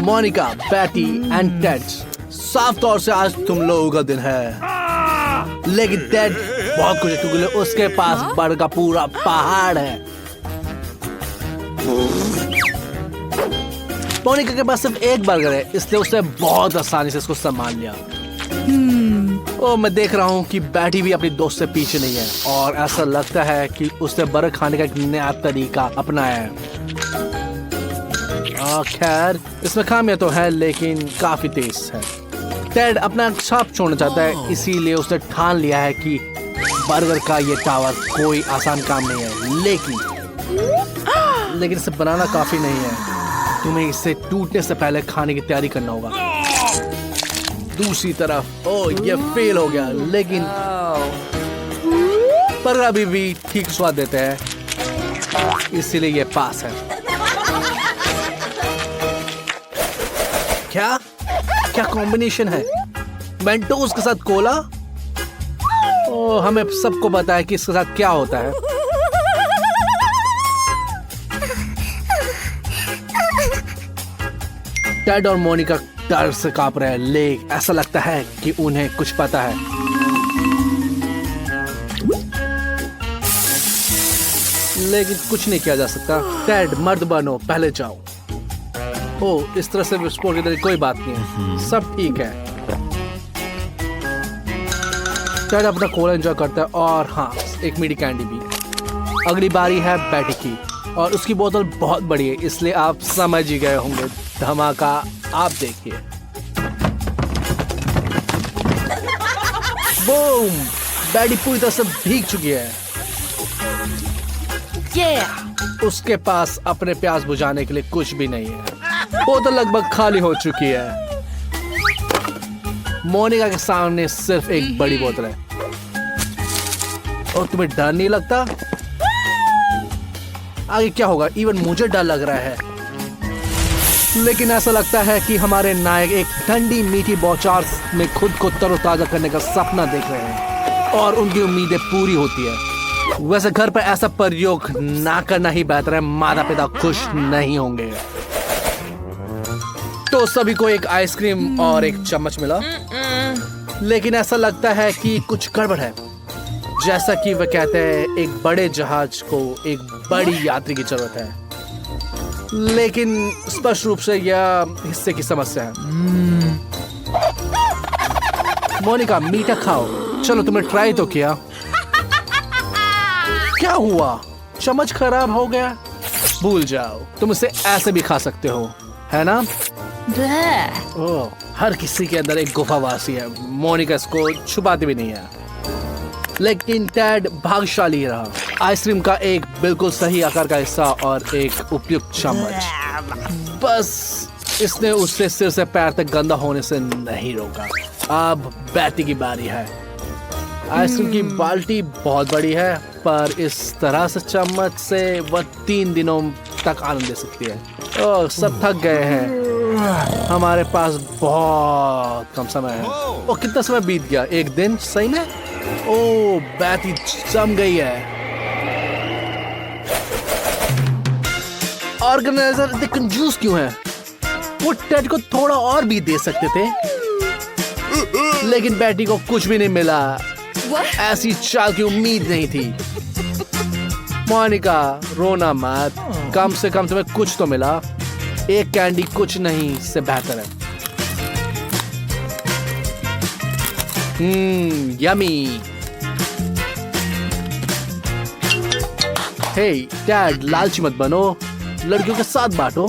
Monika, Betty and Ted, साफ तौर से आज तुम लोगों का दिन है, लेकिन टेड बहुत कुछ है क्योंकि उसके पास बर्गर का पूरा पहाड़ है। मोनिका के पास सिर्फ एक बर्गर है, इसलिए उसने बहुत आसानी से इसको संभाल लिया। ओ, मैं देख रहा हूँ कि बैटी भी अपनी दोस्त से पीछे नहीं है और ऐसा लगता है कि उसने बर्गर खाने का एक नया तरीका अपनाया है। खैर, इसमें खामियां तो है लेकिन काफी तेज है। टेड अपना छाप छोड़ना चाहता है, इसीलिए उसने ठान लिया है कि बर्गर का ये टावर कोई आसान काम नहीं है, लेकिन इसे बनाना काफी नहीं है। तुम्हें इसे टूटने से पहले खाने की तैयारी करना होगा। दूसरी तरफ ये फेल हो गया, लेकिन बर्गर अभी भी ठीक स्वाद देते हैं, इसीलिए ये पास है। क्या कॉम्बिनेशन है? मेंटोस के साथ कोला? हमें सबको पता है कि इसके साथ क्या होता है। टेड और मोनिका डर से कांप रहे हैं, लेकिन ऐसा लगता है कि उन्हें कुछ पता है। लेकिन कुछ नहीं किया जा सकता। टेड, मर्द बनो, पहले जाओ। इस तरह से विस्फोट की तरह कोई बात नहीं है, सब ठीक है। टेड अपना कोला एंजॉय करता है और हाँ, एक मीठी कैंडी भी। अगली बारी है बैटी की और उसकी बोतल बहुत बड़ी है, इसलिए आप समझ ही गए होंगे। धमाका आप देखिए। बूम! बैटी पूरी तरह से भीग चुकी है। उसके पास अपने प्यास बुझाने के लिए कुछ भी नहीं है। बोतल लगभग खाली हो चुकी है। मोनिका के सामने सिर्फ एक बड़ी बोतल है। और तुम्हें डर नहीं लगता? आगे क्या होगा? इवन मुझे डर लग रहा है। लेकिन ऐसा लगता है कि हमारे नायक एक ठंडी मीठी बौछार में खुद को तरोताजा करने का सपना देख रहे हैं और उनकी उम्मीदें पूरी होती है। वैसे घर पर ऐसा प्रयोग ना करना ही बेहतर है, माता पिता खुश नहीं होंगे। तो सभी को एक आइसक्रीम और एक चम्मच मिला, लेकिन ऐसा लगता है कि कुछ गड़बड़ है। जैसा कि वह कहते हैं, एक बड़े जहाज को एक बड़ी यात्री की जरूरत है, लेकिन स्पष्ट रूप से यह हिस्से की समस्या है। मोनिका, मीठा खाओ। चलो, तुमने ट्राई तो किया। क्या हुआ? चम्मच खराब हो गया? भूल जाओ, तुम इसे ऐसे भी खा सकते हो, है ना? हर किसी के अंदर एक गुफावासी है। मोनिका इसको छुपाती भी नहीं है। लेकिन टेड भाग्यशाली रहा। आइसक्रीम का एक बिल्कुल सही आकार का हिस्सा और एक उपयुक्त चम्मच। बस इसने उससे सिर से पैर तक गंदा होने से नहीं रोका। अब बैटी की बारी है। आइसक्रीम की बाल्टी बहुत बड़ी है, पर इस तरह से चम्मच से वह 3 दिनों तक आनंद ले सकती है। सब थक गए हैं। हमारे पास बहुत कम समय है। कितना समय बीत गया? 1 दिन? सही में? बैटी जम गई है। ऑर्गेनाइजर इतने कंजूस क्यों है? वो टेड को थोड़ा और भी दे सकते थे, लेकिन बैटी को कुछ भी नहीं मिला। ऐसी चाल की उम्मीद नहीं थी। मोनिका, रोना मत, कम से कम तुम्हें कुछ तो मिला। एक कैंडी कुछ नहीं से बेहतर है। यमी। हे डैड, लालची मत बनो, लड़कियों के साथ बांटो।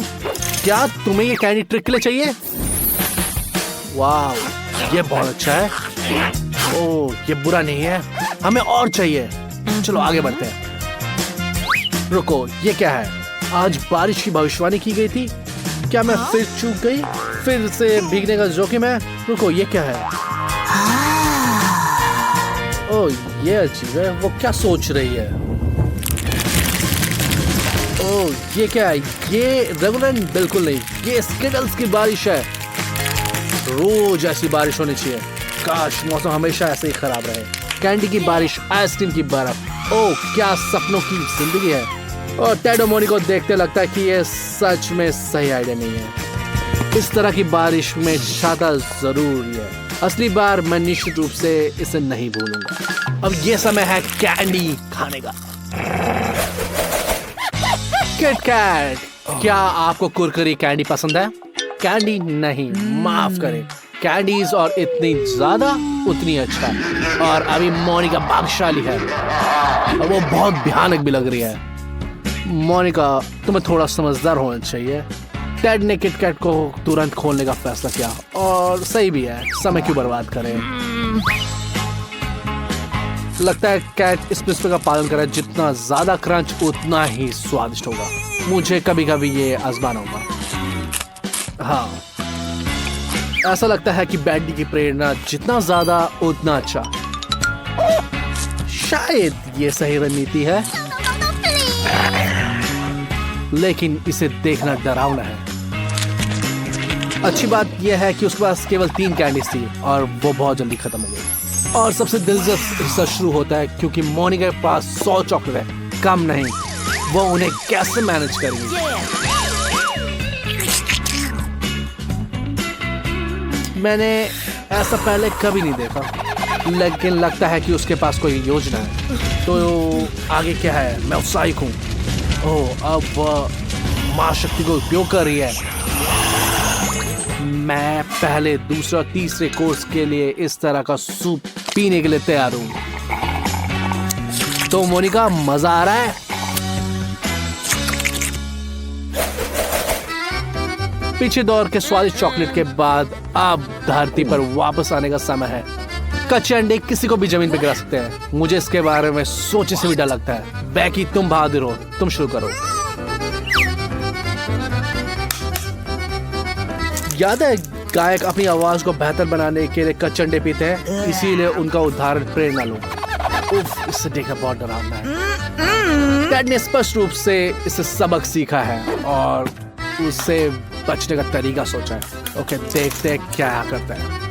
क्या तुम्हें ये कैंडी ट्रिक के लिए चाहिए? वाह, ये बहुत अच्छा है। ये बुरा नहीं है, हमें और चाहिए। चलो आगे बढ़ते हैं। रुको, ये क्या है? आज बारिश की भविष्यवाणी की गई थी। क्या मैं फिर चूक गई? फिर से भीगने का जोखिम है। रुको, ये क्या है? ये अजीब है। वो क्या सोच रही है? ये क्या है? ये रेगुलर बिल्कुल नहीं, ये स्किटल्स की बारिश है। रोज ऐसी बारिश होनी चाहिए। काश मौसम हमेशा ऐसे ही खराब रहे। कैंडी की बारिश, आइसक्रीम की बर्फ। क्या सपनों की जिंदगी है। और टेड और मोनिका को देखते लगता है कि ये सच में सही आइडिया नहीं है। इस तरह की बारिश में छाता जरूरी है। असली बार मैं निश्चित रूप से इसे नहीं भूलूंगा। अब ये समय है कैंडी खाने का। किट कैट, क्या आपको कुरकुरी कैंडी पसंद है? कैंडी नहीं, माफ करें, कैंडीज और इतनी ज्यादा उतनी अच्छा। और अभी मोनिका भाग्यशाली है और वो बहुत भयानक भी लग रही है। मोनिका, तुम्हें थोड़ा समझदार होना चाहिए। टेड ने किट कैट को तुरंत खोलने का फैसला किया और सही भी है, समय क्यों बर्बाद करें। लगता है कैट इस प्रिंसिपल का पालन करे, जितना ज्यादा क्रंच उतना ही स्वादिष्ट होगा। मुझे कभी कभी ये आजमाना होगा। हाँ, ऐसा लगता है कि बैडी की प्रेरणा जितना ज्यादा उतना अच्छा। शायद ये सही रणनीति है, लेकिन इसे देखना डरावना है। अच्छी बात यह है कि उसके पास केवल 3 कैंडीज थी और वो बहुत जल्दी खत्म हो गई। और सबसे दिलचस्प हिस्सा शुरू होता है क्योंकि मोनिका के पास 100 चॉकलेट है, कम नहीं। वो उन्हें कैसे मैनेज करेगी? मैंने ऐसा पहले कभी नहीं देखा, लेकिन लगता है कि उसके पास कोई योजना है। तो आगे क्या है? मैं उत्साहित हूँ। ओह, अब वह मां शक्ति को उपयोग कर रही है। मैं पहले, दूसरा, तीसरे कोर्स के लिए इस तरह का सूप पीने के लिए तैयार हूँ। तो मोनिका, मजा आ रहा है? पीछे दौड़ के स्वादिष्ट चॉकलेट के बाद अब धरती पर वापस आने का समय है। कच्चे अंडे किसी को भी जमीन पे गिरा सकते हैं। मुझे इसके बारे में सोचने से भी डर लगता है। बैकी, तुम बहादुर हो, तुम शुरू करो। याद है, गायक अपनी आवाज को बेहतर बनाने के लिए कच्चे अंडे पीते हैं, इसीलिए उनका उदाहरण प्रेरणा लो। उफ, इससे देखना बहुत डरावना है। टेड ने स्पष्ट रूप से इससे सबक सीखा है और उससे बचने का तरीका सोचा है। ओके, देखते हैं क्या करता है।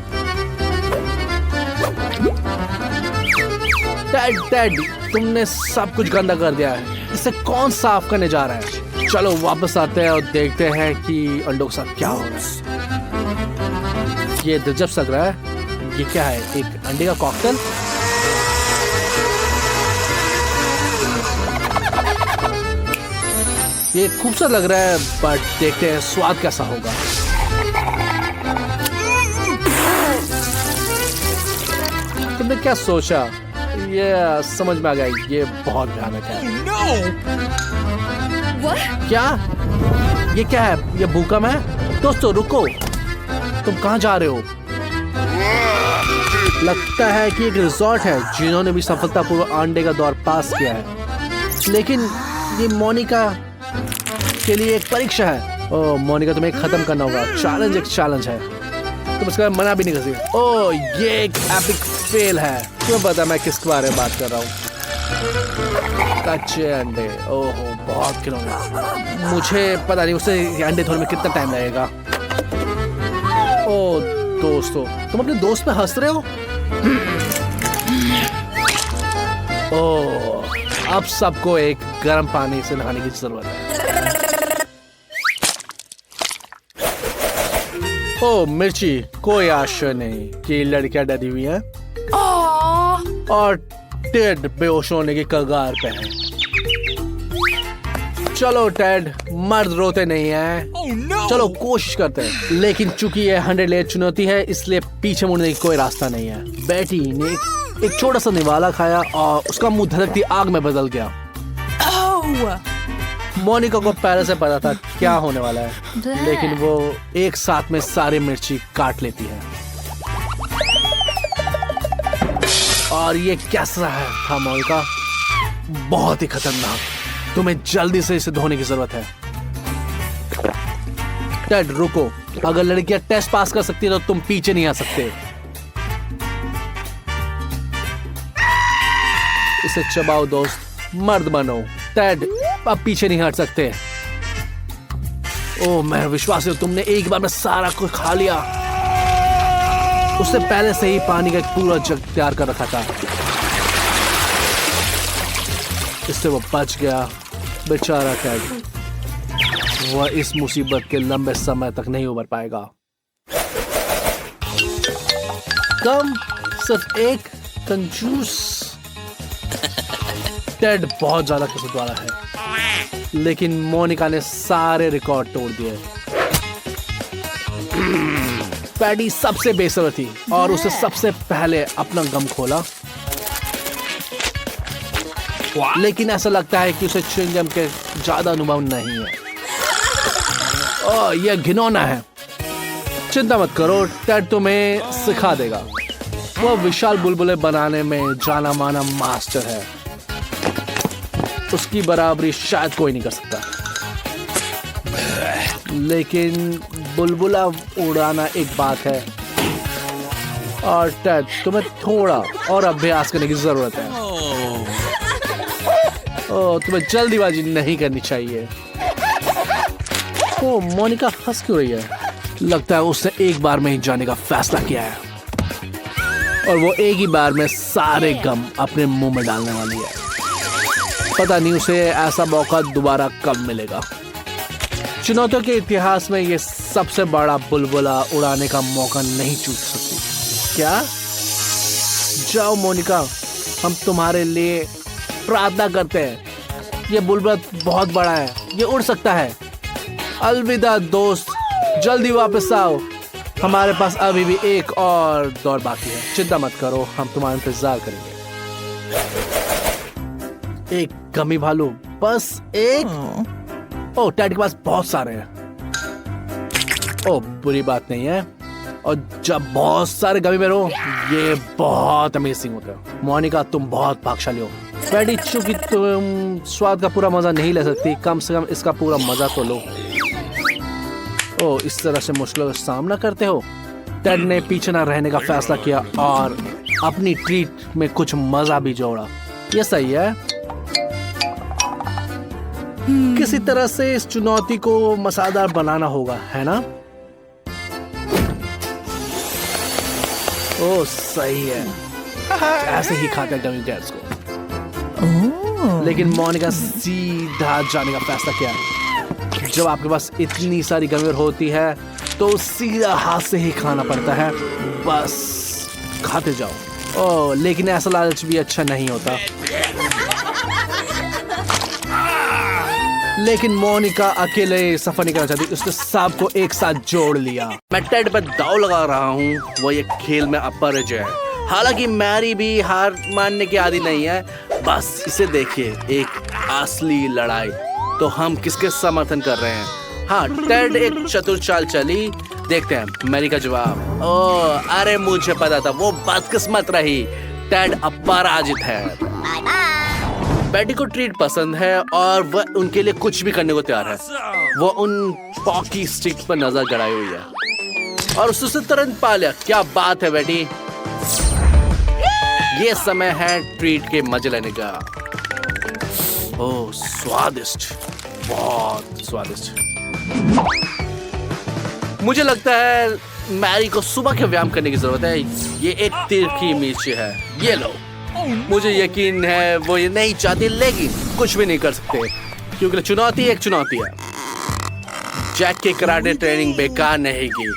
टेड, तुमने सब कुछ गंदा कर दिया है। इसे कौन साफ करने जा रहा है? चलो वापस आते हैं और देखते हैं कि अंडों के साथ क्या हो रहा है। ये दिलचस्प लग रहा है। ये क्या है? एक अंडे का कॉकटेल? ये खूबसूरत लग रहा है, बट देखते हैं स्वाद कैसा होगा। तुमने क्या सोचा? ये समझ में आ गया, ये बहुत भयानक है। क्या? ये क्या है? ये भूकंप है? दोस्तों रुको, तुम कहाँ जा रहे हो? लगता है कि एक रिजॉर्ट है जिन्होंने भी सफलतापूर्वक अंडे का दौर पास किया है, लेकिन ये मोनिका के लिए एक परीक्षा है। ओह मोनिका, तुम्हें खत्म करना होगा। चैलेंज एक चैलेंज है, तुम इसका मना भी नहीं कर सकते। ओह, ये एक एपिक फेल है। तुम्हें पता मैं किसके बारे में बात कर रहा हूँ? कच्चे अंडे। ओह, बहुत खिलौने। मुझे पता नहीं उसे अंडे धोने में कितना टाइम लगेगा। ओह दोस्तों, तुम अपने दोस्त पे हंस रहे हो? ओह, अब सबको एक गर्म पानी से नहाने की जरूरत है। ओह मिर्ची, कोई आशा नहीं कि लड़कियां डरी हुई हैं और टेड बेहोश होने की कगार पे है। चलो टेड, मर्द रोते नहीं हैं। चलो कोशिश करते हैं। लेकिन चूंकि ये 100 लेयर चुनौती है, इसलिए पीछे मुड़ने की कोई रास्ता नहीं है। बेटी ने एक छोटा सा निवाला खाया और उसका मुंह धड़कती आग में बदल गया। मोनिका को पहले से पता था क्या होने वाला है, लेकिन वो एक साथ में सारी मिर्ची काट लेती है। और ये कैसा है था मोनिका? बहुत ही खतरनाक। तुम्हें जल्दी से इसे धोने की जरूरत है। टेड रुको, अगर लड़कियां टेस्ट पास कर सकती है तो तुम पीछे नहीं आ सकते। इसे चबाओ दोस्त, मर्द बनो। टेड अब पीछे नहीं हट सकते। ओह मैं विश्वास हूं तुमने एक बार में सारा कुछ खा लिया। उससे पहले से ही पानी का एक पूरा जग तैयार कर रखा था। इससे वो बच गया बेचारा टेड। वह इस मुसीबत के लंबे समय तक नहीं उबर पाएगा। कम सिर्फ एक कंजूस। टेड बहुत ज्यादा कसरत वाला है, लेकिन मोनिका ने सारे रिकॉर्ड तोड़ दिए। पैडी सबसे बेसब्र थी और उसे सबसे पहले अपना गम खोला, लेकिन ऐसा लगता है कि उसे च्युइंगम के ज्यादा अनुभव नहीं है। ओह, यह घिनौना है। चिंता मत करो, टेड तुम्हें सिखा देगा। वह विशाल बुलबुले बनाने में जाना माना मास्टर है। उसकी बराबरी शायद कोई नहीं कर सकता। लेकिन बुलबुला उड़ाना एक बात है, और टेड तुम्हें थोड़ा और अभ्यास करने की जरूरत है। ओह, तुम्हें जल्दीबाजी नहीं करनी चाहिए। ओह, मोनिका हंस क्यों रही है? लगता है उसने एक बार में ही जाने का फैसला किया है, और वो एक ही बार में सारे गम अपने मुंह में डालने वाली है। पता नहीं उसे ऐसा मौका दोबारा कब मिलेगा। चुनौतियों के इतिहास में ये सबसे बड़ा बुलबुला उड़ाने का मौका नहीं चूक सकती। क्या? जाओ मोनिका, हम तुम्हारे लिए प्रार्थना करते हैं। ये बुलबुला बहुत बड़ा है, ये उड़ सकता है। अलविदा दोस्त, जल्दी वापस आओ। हमारे पास अभी भी एक और दौर बाकी है। चिंता मत करो, हम तुम्हारा इंतजार करेंगे। एक गमी भालू, बस एक? ओह, टेड के पास बहुत सारे हैं। ओह, बुरी बात नहीं है। और जब बहुत सारे गमी में रहो, ये बहुत अमेजिंग होता है। मोनिका, तुम बहुत भाग्यशाली हो। पैडी, चूंकि तुम स्वाद का पूरा मजा नहीं ले सकती, कम से कम इसका पूरा मजा तो लो। ओह, इस तरह से मुश्किलों का सामना करते हो। टेड ने पीछे ना रहने का फैसला किया और अपनी ट्रीट में कुछ मजा भी जोड़ा। ये सही है। किसी तरह से इस चुनौती को मसालेदार बनाना होगा, है ना? ओह, सही है। ऐसे ही खाते हैं गमी बेयर्स को। लेकिन मोनिका सीधा जाने का फैसला किया। जब आपके पास इतनी सारी गमी होती है तो सीधा हाथ से ही खाना पड़ता है। बस खाते जाओ। ओह, लेकिन ऐसा लालच भी अच्छा नहीं होता। लेकिन मोनिका अकेले सफर नहीं करना चाहती, उसने सबको एक साथ जोड़ लिया। मैं टेड पर दाव लगा रहा हूँ, वो ये खेल में अपराजय है। हालांकि मैरी भी हार मानने की आदी नहीं है। बस इसे देखिए, एक असली लड़ाई। तो हम किसके समर्थन कर रहे हैं? हाँ, टेड एक चतुर चाल चली। देखते हैं मैरी का जवाब। ओह, अरे मुझे पता था, वो बदकिस्मत रही। टेड अपराजित है। पैडी को ट्रीट पसंद है और वह उनके लिए कुछ भी करने को तैयार है। वो उन पॉकी स्टिक्स पर नजर गड़ाई हुई है और उससे तुरंत पा लिया। क्या बात है बेटी, ये समय है ट्रीट के मजे लेने का। ओह, स्वादिष्ट, बहुत स्वादिष्ट। मुझे लगता है मैरी को सुबह के व्यायाम करने की जरूरत है। ये एक तीखी मिर्ची है, ये लो। मुझे यकीन है वो ये नहीं चाहती, लेकिन कुछ भी नहीं कर सकते क्योंकि चुनौती एक चुनौती है। जैक की कराटे ट्रेनिंग बेकार नहीं की।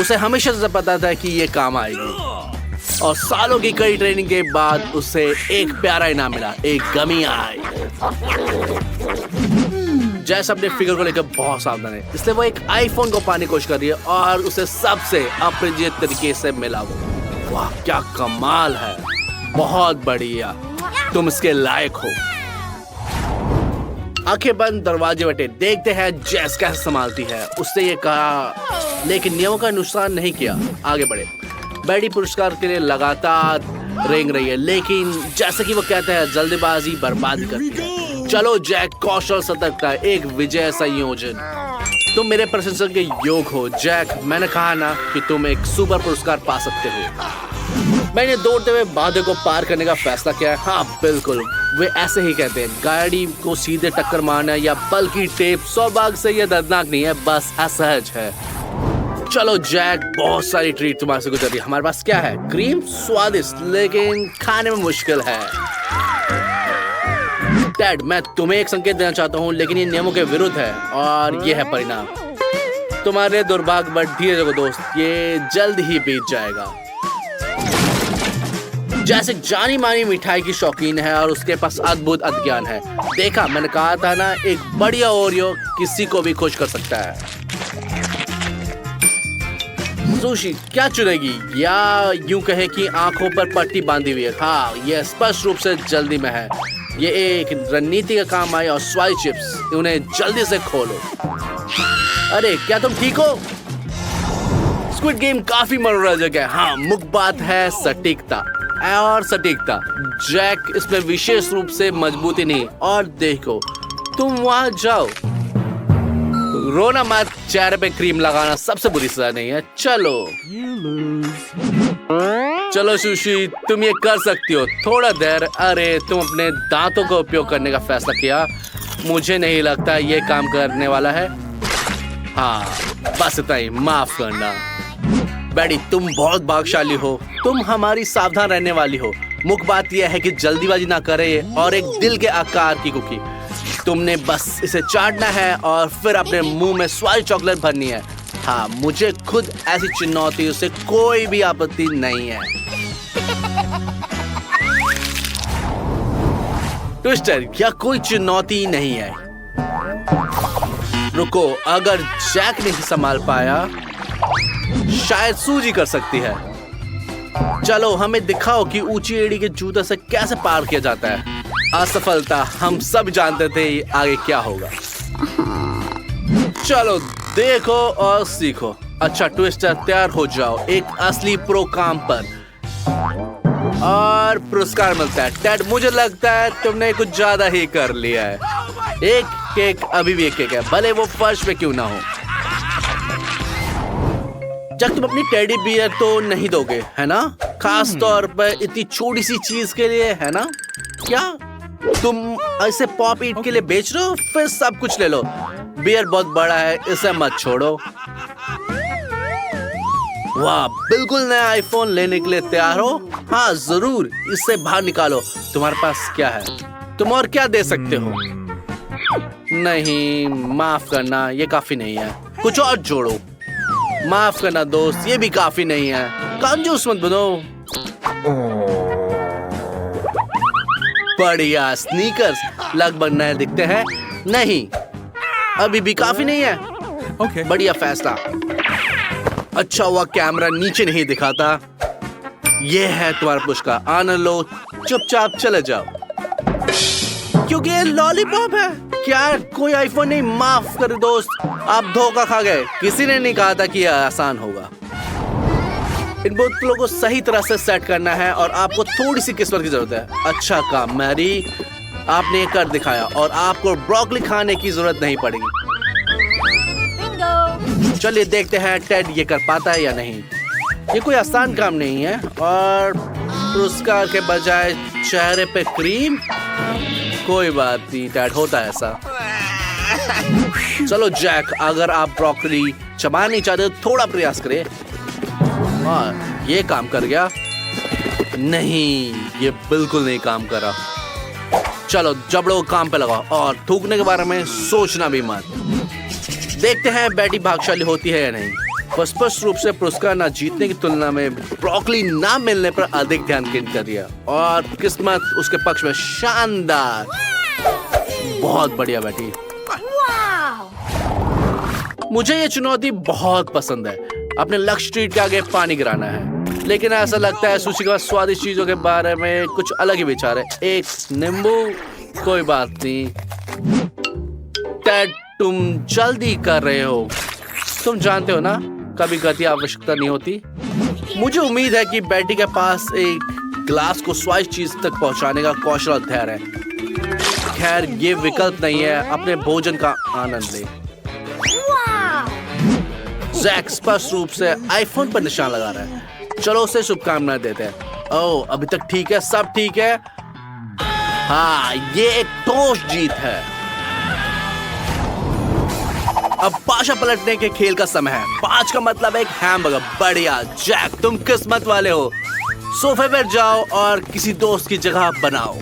उसे हमेशा से पता था कि ये काम आएगी, और सालों की कड़ी ट्रेनिंग के बाद उसे एक प्यारा इनाम मिला, एक गमी आई। जैस अपने फिगर को लेकर बहुत सावधान है, इसलिए वो एक आईफोन को पाने की कोशिश कर रही है और उसे सबसे अपरिचित तरीके से मिला वो। वाह, क्या कमाल है, बहुत बढ़िया, तुम इसके लायक हो। आंखें बंद, दरवाजे बटे, देखते हैं जैस कैसे संभालती है। उसने ये कहा, लेकिन नियमों का नुकसान नहीं किया। आगे बढ़े। बैडी पुरस्कार के लिए लगातार रेंग रही है, लेकिन जैसे कि वो कहते हैं, जल्दबाजी बर्बादी करती है। चलो जैक, कौशल, सतर्कता, एक विजय संयोजन। तुम मेरे प्रशंसक के योग हो जैक। मैंने कहा ना कि तुम एक सुपर पुरस्कार पा सकते हो। मैंने दौड़ते हुए बाधे को पार करने का फैसला किया। हाँ बिल्कुल, वे ऐसे ही कहते हैं। गाड़ी को सीधे टक्कर मारना या बल्कि टेप सौभाग्य से यह दर्दनाक नहीं है, बस असहज है। चलो जैक, बहुत सारी ट्रीट तुम्हारे से गुजर रही है। हमारे पास क्या है? क्रीम, स्वादिष्ट लेकिन खाने में मुश्किल है। टैड, मैं तुम्हें एक संकेत देना चाहता हूँ, लेकिन ये नियमों के विरुद्ध है और ये है परिणाम। तुम्हारे दुर्भाग्य, बट धीरे रखो दोस्त, ये जल्द ही बीत जाएगा। जैसे जानी मानी मिठाई की शौकीन है और उसके पास अद्भुत अज्ञान है। देखा, मैंने कहा था ना, एक बढ़िया ओरियो किसी को भी खुश कर सकता है। सुशी क्या चुनेगी, या यूं कहे कि आंखों पर पट्टी बांधी हुई है? हाँ, यह स्पष्ट रूप से जल्दी में है। ये एक रणनीति का काम आई और स्वाई चिप्स, उन्हें जल्दी से खोलो। अरे क्या तुम ठीक हो? स्क्विड गेम काफी मनोरंजक है। हाँ, मुख्य बात है सटीकता और सटीकता। जैक इसमें विशेष रूप से मजबूती नहीं। और देखो, तुम वहां जाओ, रोना मत, चेहरे पे क्रीम लगाना सबसे बुरी सजा नहीं है। चलो सुशी, तुम ये कर सकती हो, थोड़ा देर। अरे तुम अपने दांतों का उपयोग करने का फैसला किया, मुझे नहीं लगता ये काम करने वाला है। हाँ, बस इतना ही, माफ करना। बैडी, तुम बहुत भाग्यशाली हो, तुम हमारी सावधान रहने वाली हो। मुख्य बात यह है कि जल्दीबाजी ना करे और एक दिल के आकार की कुकी। तुमने बस इसे चाटना है और फिर अपने मुंह में स्वाद चॉकलेट भरनी है। हाँ, मुझे खुद ऐसी चुनौतियों से कोई भी आपत्ति नहीं है। ट्विस्टर, यह कोई चुनौती नहीं है। रुको, अगर जैक नहीं संभाल पाया, शायद सूजी कर सकती है। चलो हमें दिखाओ कि ऊंची एड़ी के जूते से कैसे पार किया जाता है। असफलता, हम सब जानते थे आगे क्या होगा। चलो देखो और सीखो। अच्छा ट्विस्टर, तैयार हो जाओ, एक असली प्रो काम पर और पुरस्कार मिलता है। टैड, मुझे लगता है तुमने कुछ ज्यादा ही कर लिया है। एक केक अभी भी एक केक है, भले वो फर्श पे क्यों ना हो। जब तुम अपनी टेडी बियर तो नहीं दोगे, है ना? खास तौर पर इतनी छोटी सी चीज के लिए, है ना? क्या तुम इसे पॉप ईट के लिए बेच रहे हो? फिर सब कुछ ले लो। बियर बहुत बड़ा है, इसे मत छोड़ो। वाह, बिल्कुल नया आईफोन लेने के लिए तैयार हो? हाँ जरूर, इसे बाहर निकालो। तुम्हारे पास क्या है? तुम और क्या दे सकते हो? नहीं, माफ करना, ये काफी नहीं है, कुछ और जोड़ो। माफ करना दोस्त, ये भी काफी नहीं है, कंजूस मत बनो। बढ़िया, स्नीकर्स लगभग नए दिखते हैं। नहीं, अभी भी काफी नहीं है। Okay. बढ़िया फैसला। अच्छा हुआ कैमरा नीचे नहीं दिखाता। ये है तुम्हारा पुरस्कार, आनंद लो, चुपचाप चले जाओ। क्योंकि ये लॉलीपॉप है। क्या कोई आईफोन नहीं? माफ कर दोस्त, आप धोखा खा गए। किसी ने नहीं कहा था कि यह आसान होगा। इन बोतलों को सही तरह से सेट करना है और आपको थोड़ी सी किस्मत की जरूरत है। अच्छा काम मैरी, आपने ये कर दिखाया और आपको ब्रोकली खाने की जरूरत नहीं पड़ेगी। चलिए देखते हैं टेड ये कर पाता है या नहीं। ये कोई आसान काम नहीं है। और पुरस्कार के बजाय चेहरे पे क्रीम, कोई बात नहीं टेड, होता है ऐसा। चलो जैक, अगर आप ब्रोकली चबाना नहीं चाहते तो थोड़ा प्रयास करें। हाँ, ये काम कर गया। नहीं, ये बिल्कुल नहीं काम करा। चलो जबड़ों को काम पे लगाओ और थूकने के बारे में सोचना भी मत। देखते हैं बेटी भाग्यशाली होती है या नहीं। स्पष्ट रूप से पुरस्कार ना जीतने की तुलना में ब्रोकली ना मिलने पर अधिक ध्यान केंद्रित कर दिया और किस्मत उसके पक्ष में। शानदार, बहुत बढ़िया बेटी। मुझे ये चुनौती बहुत पसंद है। अपने लक्ष्य ट्रीट के आगे पानी गिराना है, लेकिन ऐसा लगता है सुशी के पास स्वादिष्ट चीजों के बारे में कुछ अलग ही विचार है। एक नींबू, कोई बात नहीं। टेड, तुम जल्दी कर रहे हो। तुम जानते हो ना, कभी गति आवश्यकता नहीं होती। मुझे उम्मीद है कि बेटी के पास एक ग्लास को स्वादिष्ट चीज तक पहुंचाने का कौशल और धैर्य है। खैर, ये विकल्प नहीं है, अपने भोजन का आनंद ले। जैक स्पष्ट रूप से आईफोन पर निशान लगा रहा है। चलो उसे शुभकामनाएं देते हैं। ओह, अभी तक ठीक है, सब ठीक है। हाँ, ये एक ठोस जीत है। अब पाशा पलटने के खेल का समय है। 5 का मतलब एक हैमबर्गर। बढ़िया जैक, तुम किस्मत वाले हो। सोफे पर जाओ और किसी दोस्त की जगह बनाओ।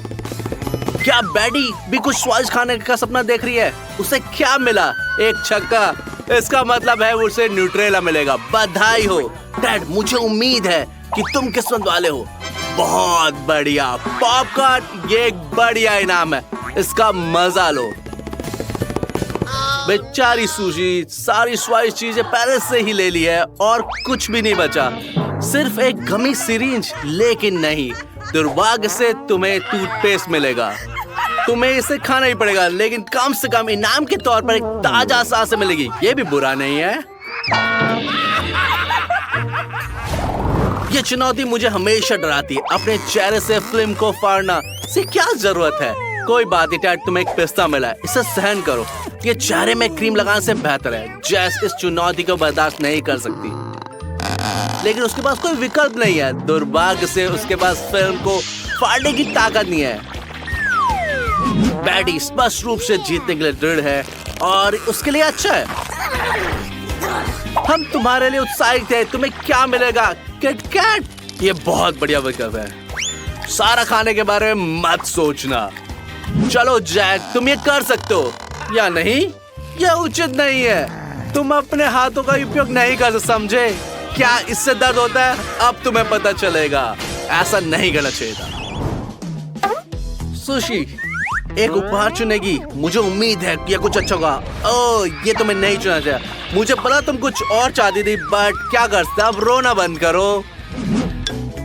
क्या बैडी भी कुछ स्वादिष्ट खाने का सपना देख रही है? उसे क्या मिला? एक छक्का। इसका मतलब है उसे न्यूट्रेला मिलेगा। बधाई हो डैड, मुझे उम्मीद है कि तुम किस्मत वाले हो। बहुत बढ़िया पॉपकॉर्न, ये एक बढ़िया इनाम है, इसका मजा लो। बेचारी सुशी सारी स्वादिष्ट चीजें पहले से ही ले ली है और कुछ भी नहीं बचा, सिर्फ एक गमी सिरिंज। लेकिन नहीं, दुर्भाग्य से तुम्हें टूथपेस्ट मिलेगा। तुम्हें इसे खाना ही पड़ेगा, लेकिन कम से कम इनाम के तौर पर एक ताजा सांस मिलेगी। ये भी बुरा नहीं है। ये चुनौती मुझे हमेशा डराती है। अपने चेहरे से फिल्म को फाड़ना से क्या जरूरत है? कोई बात नहीं डैड, तुम्हें एक पिस्ता मिला है, इसे सहन करो। ये चेहरे में क्रीम लगाने से बेहतर है। जैस इस चुनौती को बर्दाश्त नहीं कर सकती, लेकिन उसके पास कोई विकल्प नहीं है। दुर्भाग्य से उसके पास फिल्म को फाड़ने की ताकत नहीं है। बैडी स्पष्ट रूप से जीतने के लिए दृढ़ है और उसके लिए अच्छा है। हम तुम्हारे लिए उत्साहित हैं। तुम्हें क्या मिलेगा? किटकैट, ये बहुत बढ़िया विकल्प है। सारा खाने के बारे में मत सोचना। चलो जैक, तुम ये कर सकते हो या नहीं? यह उचित नहीं है। तुम अपने हाथों का उपयोग नहीं कर सकते, समझे? क्या इससे दर्द होता है? अब तुम्हें पता चलेगा। ऐसा नहीं करना चाहिए था। सुशी एक उपहार चुनेगी। मुझे उम्मीद है कि यह कुछ अच्छा होगा। ओह, ये तुम्हें नहीं चुना चाहिए। मुझे पता तुम कुछ और चाहती थी, बट क्या कर सकते? अब रोना बंद करो।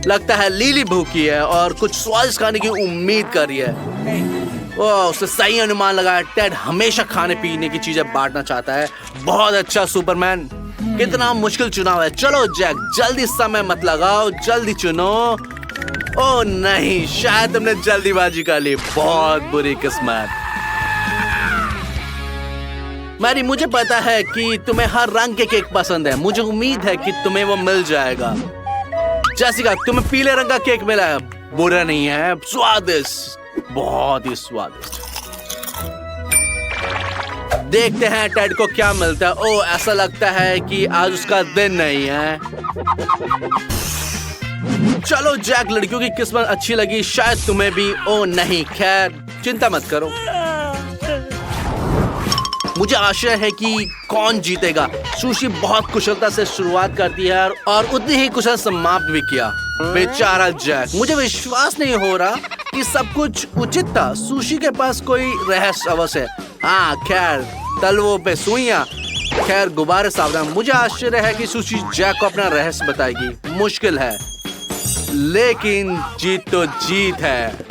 लगता है लीली भूखी है और कुछ स्वादिष्ट खाने की उम्मीद कर रही है। ओह, उसने सही अनुमान लगाया। टेड हमेशा खाने पीने की चीजें बांटना चाहता है। बहुत अच्छा सुपरमैन। कितना मुश्किल चुनाव है। चलो जैक, जल्दी समय मत लगाओ, जल्दी चुनो। ओह नहीं, शायद तुमने जल्दीबाजी कर ली। बहुत बुरी किस्मत। मैरी, मुझे पता है कि तुम्हें हर रंग के केक पसंद है। मुझे उम्मीद है कि तुम्हें वो मिल जाएगा। जैसिका, तुम्हें पीले रंग का केक मिला है। बुरा नहीं है, स्वादिष्ट, बहुत ही स्वादिष्ट। देखते हैं टेड को क्या मिलता है। ओह, ऐसा लगता है कि आज उसका दिन नहीं है। चलो जैक, लड़कियों की किस्मत अच्छी लगी, शायद तुम्हें भी। ओह नहीं, खैर चिंता मत करो। मुझे आशा है कि कौन जीतेगा। सुशी बहुत कुशलता से शुरुआत करती है और उतनी ही कुशल समाप्त भी किया। बेचारा जैक, मुझे विश्वास नहीं हो रहा कि सब कुछ उचित था। सुशी के पास कोई रहस्य अवश्य है। हाँ खैर, तलवों पे सुइयां। खैर, गुब्बारे सावधान। मुझे आश्चर्य है कि सुशी जैक को अपना रहस्य बताएगी। मुश्किल है, लेकिन जीत तो जीत है।